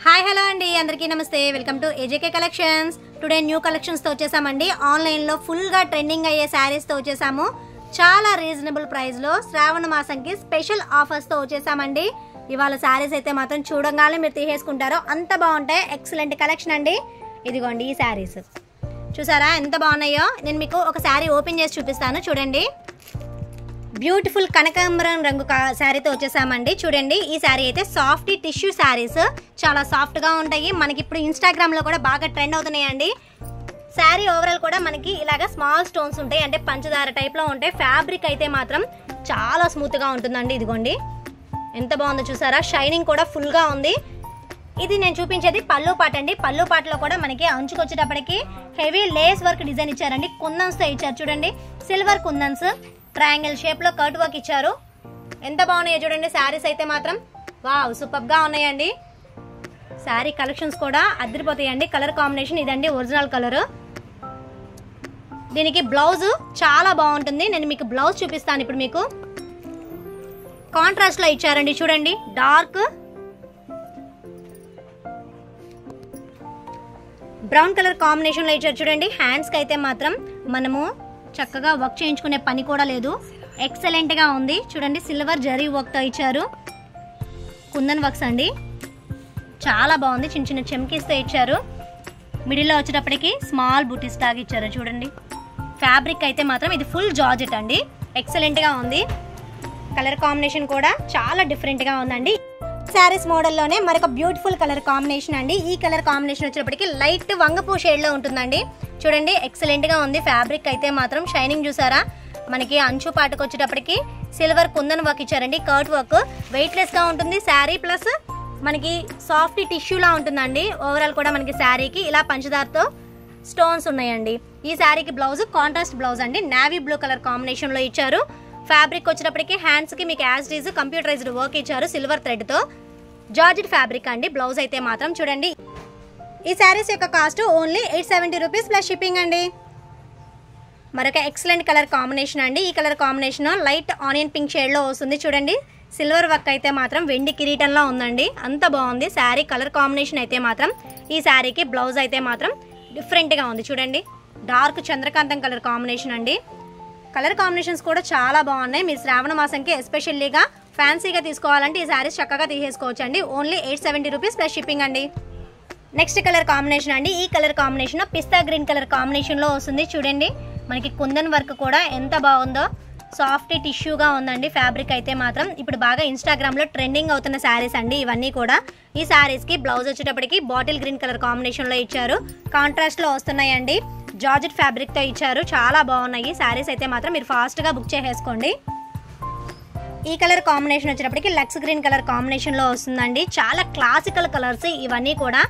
Hi hello అండి అందరికీ నమస్తే welcome to AJK collections. Today new collections తో వచ్చేసామండి. ఆన్లైన్ లో ఫుల్ గా ట్రెండింగ్ అయ్యే శారీస్ తో వచ్చేసాము. చాలా రీజనబుల్ ప్రైస్ లో శ్రావణ మాసంకి స్పెషల్ ఆఫర్స్ తో వచ్చేసామండి. ఇవాళ శారీస్ అయితే మాత్రం చూడగానే మీరు తీసేసుకుంటారో అంత బాగుంటాయి. ఎక్సలెంట్ కలెక్షన్ అండి. ఇదిగోండి ఈ శారీస్ చూసారా ఎంత బాగున్నాయో. నేను మీకు ఒక శారీ ఓపెన్ చేసి చూపిస్తాను చూడండి. బ్యూటిఫుల్ కనకాంబరం రంగు శారీతో వచ్చేసామండి. చూడండి ఈ శారీ అయితే సాఫ్ట్ టిష్యూ శారీస్ చాలా సాఫ్ట్గా ఉంటాయి. మనకి ఇప్పుడు ఇన్స్టాగ్రామ్లో కూడా బాగా ట్రెండ్ అవుతున్నాయండి. శారీ ఓవరాల్ కూడా మనకి ఇలాగ స్మాల్ స్టోన్స్ ఉంటాయి, అంటే పంచదార టైప్లో ఉంటాయి. ఫ్యాబ్రిక్ అయితే మాత్రం చాలా స్మూత్గా ఉంటుందండి. ఇదిగోండి ఎంత బాగుందో చూసారా. షైనింగ్ కూడా ఫుల్గా ఉంది. ఇది నేను చూపించేది పళ్ళు పాట అండి. పళ్ళు పాటలో కూడా మనకి అంచుకొచ్చేటప్పటికి హెవీ లేస్ వర్క్ డిజైన్ ఇచ్చారండి. కుందన్స్తో ఇచ్చారు చూడండి. సిల్వర్ కుందన్స్ ట్రయాంగిల్ షేప్ లో కట్ వర్క్ ఇచ్చారు. ఎంత బాగున్నాయో చూడండి శారీస్ అయితే మాత్రం. వావ్ సూపర్ గా ఉన్నాయండి. శారీ కలెక్షన్స్ కూడా అదిరిపోతాయండి. కలర్ కాంబినేషన్ ఇదండి ఒరిజినల్ కలర్. దీనికి బ్లౌజ్ చాలా బాగుంటుంది. నేను మీకు బ్లౌజ్ చూపిస్తాను ఇప్పుడు. మీకు కాంట్రాస్ట్ లో ఇచ్చారండి చూడండి. డార్క్ బ్రౌన్ కలర్ కాంబినేషన్ లో ఇచ్చారు చూడండి. హ్యాండ్స్ కి అయితే మాత్రం మనము చక్కగా వర్క్ చేయించుకునే పని కూడా లేదు. ఎక్సలెంట్ గా ఉంది చూడండి. సిల్వర్ జరీ వర్క్ తో ఇచ్చారు. కుందన్ వర్క్స్ అండి చాలా బాగుంది. చిన్న చిన్న చెమ్కీస్తో ఇచ్చారు. మిడిల్లో వచ్చేటప్పటికి స్మాల్ బూటీస్ లాగా ఇచ్చారు చూడండి. ఫ్యాబ్రిక్ అయితే మాత్రం ఇది ఫుల్ జార్జెట్ అండి. ఎక్సలెంట్ గా ఉంది. కలర్ కాంబినేషన్ కూడా చాలా డిఫరెంట్ గా ఉందండి. శారీస్ మోడల్లోనే మరొక బ్యూటిఫుల్ కలర్ కాంబినేషన్ అండి. ఈ కలర్ కాంబినేషన్ వచ్చేటప్పటికి లైట్ వంగపూ షేడ్ లో ఉంటుందండి. చూడండి ఎక్సలెంట్ గా ఉంది. ఫ్యాబ్రిక్ అయితే మాత్రం షైనింగ్ చూసారా. మనకి అంచు పాటకు వచ్చేటప్పటికి సిల్వర్ కుందన్ వర్క్ ఇచ్చారండి. కర్ట్ వర్క్ వెయిట్ లెస్ గా ఉంటుంది శారీ. ప్లస్ మనకి సాఫ్ట్ టిష్యూలా ఉంటుందండి. ఓవరాల్ కూడా మనకి శారీకి ఇలా పంచదారతో స్టోన్స్ ఉన్నాయండి. ఈ శారీకి బ్లౌజ్ కాంట్రాస్ట్ బ్లౌజ్ అండి. నావీ బ్లూ కలర్ కాంబినేషన్ లో ఇచ్చారు. ఫ్యాబ్రిక్ వచ్చేటప్పటికి హ్యాండ్స్ కి మీకు యాజ్ డీజ్ కంప్యూటరైజ్డ్ వర్క్ ఇచ్చారు సిల్వర్ థ్రెడ్ తో. జార్జెట్ ఫ్యాబ్రిక్ అండి. బ్లౌజ్ అయితే మాత్రం చూడండి. ఈ శారీస్ యొక్క cost only 870 rupees plus shipping అండి. మరొక ఎక్సలెంట్ కలర్ కాంబినేషన్ అండి. ఈ colour combination light onion pink shade లో వస్తుంది చూడండి. సిల్వర్ వర్క్ అయితే మాత్రం వెండి కిరీటంలో ఉందండి. అంత బాగుంది శారీ కలర్ కాంబినేషన్ అయితే మాత్రం. ఈ శారీకి బ్లౌజ్ అయితే మాత్రం డిఫరెంట్ గా ఉంది చూడండి. డార్క్ చంద్రకాంతం కలర్ కాంబినేషన్ అండి. కలర్ కాంబినేషన్స్ కూడా చాలా బాగున్నాయి. మీరు శ్రావణ మాసంకి ఎస్పెషల్లీగా ఫ్యాన్సీగా తీసుకోవాలంటే ఈ శారీస్ చక్కగా తీసేసుకోవచ్చు అండి. ఓన్లీ 870 రూపీస్ ప్లస్ షిప్పింగ్ అండి. నెక్స్ట్ కలర్ కాంబినేషన్ అండి. ఈ కలర్ కాంబినేషన్ పిస్తా గ్రీన్ కలర్ కాంబినేషన్ లో వస్తుంది చూడండి. మనకి కుందన్ వర్క్ కూడా ఎంత బాగుందో. సాఫ్ట్ టిష్యూగా ఉందండి. ఫ్యాబ్రిక్ అయితే మాత్రం ఇప్పుడు బాగా ఇన్స్టాగ్రామ్ లో ట్రెండింగ్ అవుతున్న శారీస్ అండి ఇవన్నీ కూడా. ఈ శారీస్ కి బ్లౌజ్ వచ్చేటప్పటికి బాటిల్ గ్రీన్ కలర్ కాంబినేషన్ లో ఇచ్చారు. కాంట్రాస్ట్ లో వస్తున్నాయండి. జార్జెట్ ఫ్యాబ్రిక్ తో ఇచ్చారు. చాలా బాగున్నాయి శారీస్ అయితే మాత్రం. మీరు ఫాస్ట్ గా బుక్ చేసేసుకోండి. ఈ కలర్ కాంబినేషన్ వచ్చేటప్పటికి లక్స్ గ్రీన్ కలర్ కాంబినేషన్ లో వస్తుందండి. చాలా క్లాసికల్ కలర్స్ ఇవన్నీ కూడా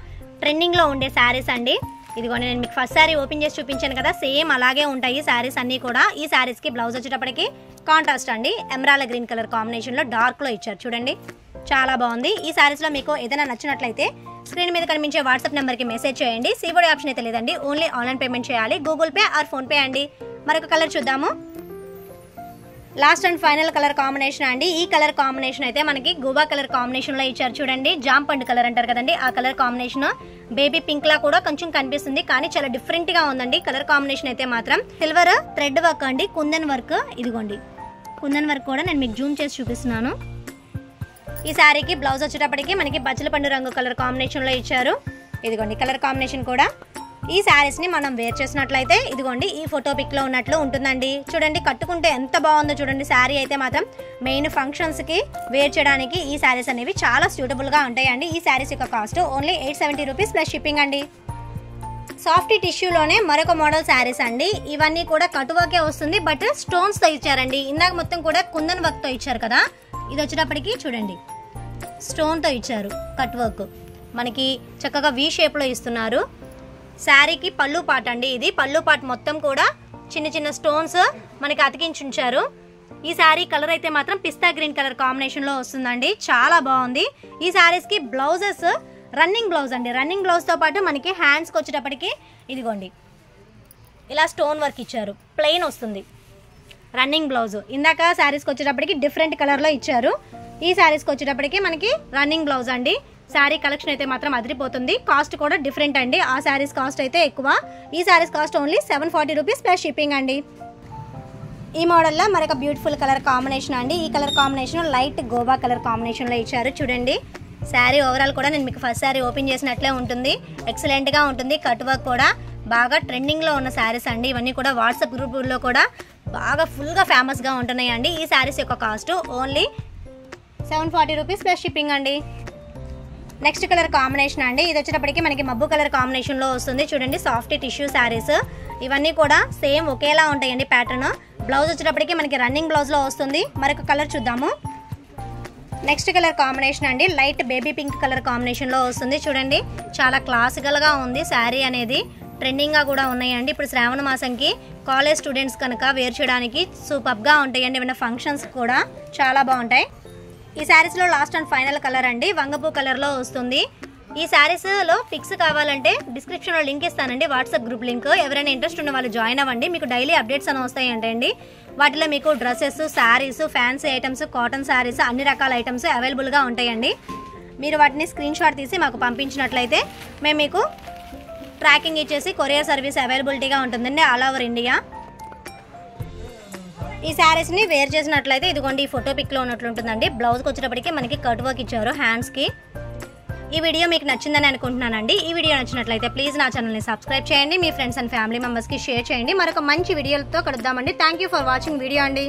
ట్రెండింగ్ లో ఉండే శారీస్ అండి. ఇదిగోండి నేను మీకు ఫస్ట్ శారీ ఓపెన్ చేసి చూపించాను కదా, సేమ్ అలాగే ఉంటాయి శారీస్ అన్నీ కూడా. ఈ శారీస్ కి బ్లౌజ్ వచ్చేటప్పటికి కాంట్రాస్ట్ అండి. ఎమరాల్డ్ గ్రీన్ కలర్ కాంబినేషన్ లో డార్క్ లో ఇచ్చారు చూడండి. చాలా బాగుంది. ఈ శారీస్ లో మీకు ఏదైనా నచ్చినట్లయితే స్క్రీన్ మీద కనిపించే వాట్సాప్ నెంబర్ కి మెసేజ్ చేయండి. సివోడి ఆప్షన్ అయితే లేదండి. ఓన్లీ ఆన్లైన్ పేమెంట్ చేయాలి. Google Pay or PhonePe అండి. మరొక కలర్ చూద్దాము. Last and final colour combination అండి. ఈ కలర్ కాంబినేషన్ అయితే మనకి గుబా కలర్ కాంబినేషన్ లో ఇచ్చారు చూడండి. జామ్ పండు కలర్ అంటారు కదండి, ఆ కలర్ కాంబినేషన్. బేబీ పింక్ లా కూడా కొంచెం కనిపిస్తుంది, కానీ చాలా డిఫరెంట్ గా ఉందండి. కలర్ కాంబినేషన్ అయితే మాత్రం సిల్వర్ థ్రెడ్ వర్క్ అండి. కుందన్ వర్క్ ఇదిగోండి. కుందన్ వర్క్ కూడా నేను మీకు జూమ్ చేసి చూపిస్తున్నాను. ఈ శారీకి బ్లౌజ్ వచ్చేటప్పటికి మనకి బచ్చల పండు రంగు కలర్ కాంబినేషన్ లో ఇచ్చారు. ఇదిగోండి కలర్ కాంబినేషన్ కూడా. ఈ శారీస్ ని మనం వేర్ చేసినట్లయితే ఇదిగోండి ఈ ఫోటో పిక్ లో ఉన్నట్లు ఉంటుందండి. చూడండి కట్టుకుంటే ఎంత బాగుందో చూడండి. శారీ అయితే మాత్రం మెయిన్ ఫంక్షన్స్ కి వేర్ చేయడానికి ఈ శారీస్ అనేవి చాలా సూటబుల్ గా ఉంటాయండి. ఈ శారీస్ యొక్క cost only 870 rupees plus shipping అండి. సాఫ్ట్ టిష్యూలోనే మరొక మోడల్ శారీస్ అండి. ఇవన్నీ కూడా కట్ వర్కే వస్తుంది, బట్ స్టోన్స్ తో ఇచ్చారండి. ఇందాక మొత్తం కూడా కుందన్ వర్క్ తో ఇచ్చారు కదా, ఇది వచ్చేటప్పటికి చూడండి స్టోన్ తో ఇచ్చారు. కట్ వర్క్ మనకి చక్కగా వి షేప్ లో ఇస్తున్నారు. శారీకి పళ్ళు పాట అండి. ఇది పళ్ళు పాట మొత్తం కూడా చిన్న చిన్న స్టోన్స్ మనకి అతికించుంచారు. ఈ శారీ కలర్ అయితే మాత్రం పిస్తా గ్రీన్ కలర్ కాంబినేషన్ లో వస్తుందండి. చాలా బాగుంది. ఈ శారీస్ కి బ్లౌజెస్ రన్నింగ్ బ్లౌజ్ అండి. రన్నింగ్ బ్లౌజ్ తో పాటు మనకి హ్యాండ్స్కి వచ్చేటప్పటికి ఇదిగోండి ఇలా స్టోన్ వర్క్ ఇచ్చారు. ప్లెయిన్ వస్తుంది రన్నింగ్ బ్లౌజ్. ఇందాక శారీస్కి వచ్చేటప్పటికి డిఫరెంట్ కలర్ లో ఇచ్చారు. ఈ శారీస్కి వచ్చేటప్పటికి మనకి రన్నింగ్ బ్లౌజ్ అండి. శారీ కలెక్షన్ అయితే మాత్రం అదిరిపోతుంది. కాస్ట్ కూడా డిఫరెంట్ అండి. ఆ శారీస్ కాస్ట్ అయితే ఎక్కువ, ఈ saris cost only 740 rupees plus shipping అండి. ఈ మోడల్లో మరొక బ్యూటిఫుల్ కలర్ కాంబినేషన్ అండి. ఈ colour combination light Goa colour కాంబినేషన్లో ఇచ్చారు. చూడండి శారీ ఓవరాల్ కూడా నేను మీకు ఫస్ట్ శారీ ఓపెన్ చేసినట్లే ఉంటుంది. ఎక్సలెంట్గా ఉంటుంది. కట్ వర్క్ కూడా బాగా ట్రెండింగ్లో ఉన్న శారీస్ అండి. ఇవన్నీ కూడా వాట్సాప్ గ్రూపుల్లో కూడా బాగా ఫుల్గా ఫేమస్గా ఉంటున్నాయి అండి. ఈ శారీస్ యొక్క cost only 740 rupees plus shipping అండి. నెక్స్ట్ కలర్ కాంబినేషన్ అండి. ఇది వచ్చేటప్పటికి మనకి మబ్బు కలర్ కాంబినేషన్లో వస్తుంది. చూడండి సాఫ్ట్ టిష్యూ శారీస్ ఇవన్నీ కూడా సేమ్ ఒకేలా ఉంటాయండి ప్యాటర్న్. బ్లౌజ్ వచ్చేటప్పటికి మనకి రన్నింగ్ బ్లౌజ్లో వస్తుంది. మరొక కలర్ చూద్దాము. నెక్స్ట్ కలర్ కాంబినేషన్ అండి లైట్ బేబీ పింక్ కలర్ కాంబినేషన్లో వస్తుంది. చూడండి చాలా క్లాసికల్గా ఉంది శారీ అనేది. ట్రెండింగ్గా కూడా ఉన్నాయండి. ఇప్పుడు శ్రావణ మాసంకి కాలేజ్ స్టూడెంట్స్ కనుక వేర్ చేయడానికి సూపర్గా ఉంటాయండి. ఏమైనా ఫంక్షన్స్ కూడా చాలా బాగుంటాయి. ఈ శారీస్లో లాస్ట్ అండ్ ఫైనల్ కలర్ అండి వంగపూ కలర్లో వస్తుంది. ఈ శారీస్లో పిక్స్ కావాలంటే డిస్క్రిప్షన్లో లింక్ ఇస్తానండి, వాట్సాప్ గ్రూప్ లింక్. ఎవరైనా ఇంట్రెస్ట్ ఉన్న వాళ్ళు జాయిన్ అవ్వండి. మీకు డైలీ అప్డేట్స్ అని వస్తాయి అండి. వాటిలో మీకు dresses, saris, fancy items, cotton saris అన్ని రకాల ఐటమ్స్ అవైలబుల్గా ఉంటాయండి. మీరు వాటిని స్క్రీన్ షాట్ తీసి మాకు పంపించినట్లయితే మేము మీకు ట్రాకింగ్ ఇచ్చేసి కొరియర్ సర్వీస్ అవైలబిలిటీగా ఉంటుందండి ఆల్ ఓవర్ ఇండియా. ఈ శారీస్ని వేర్ చేసినట్లయితే ఇదిగోండి ఈ ఫోటో పిక్లో ఉన్నట్లుంటుందండి. బ్లౌజ్కి వచ్చేటప్పటికి మనకి కట్ వర్క్ ఇచ్చారు హ్యాండ్స్కి. ఈ వీడియో మీకు నచ్చిందని అనుకుంటున్నానండి. ఈ వీడియో నచ్చినట్లయితే ప్లీజ్ నా ఛానల్ని సబ్స్క్రైబ్ చేయండి. మీ ఫ్రెండ్స్ అండ్ ఫ్యామిలీ మెంబర్స్కి షేర్ చేయండి. మరొక మంచి వీడియోలతో కలుద్దామండి. Thank you for watching video అండి.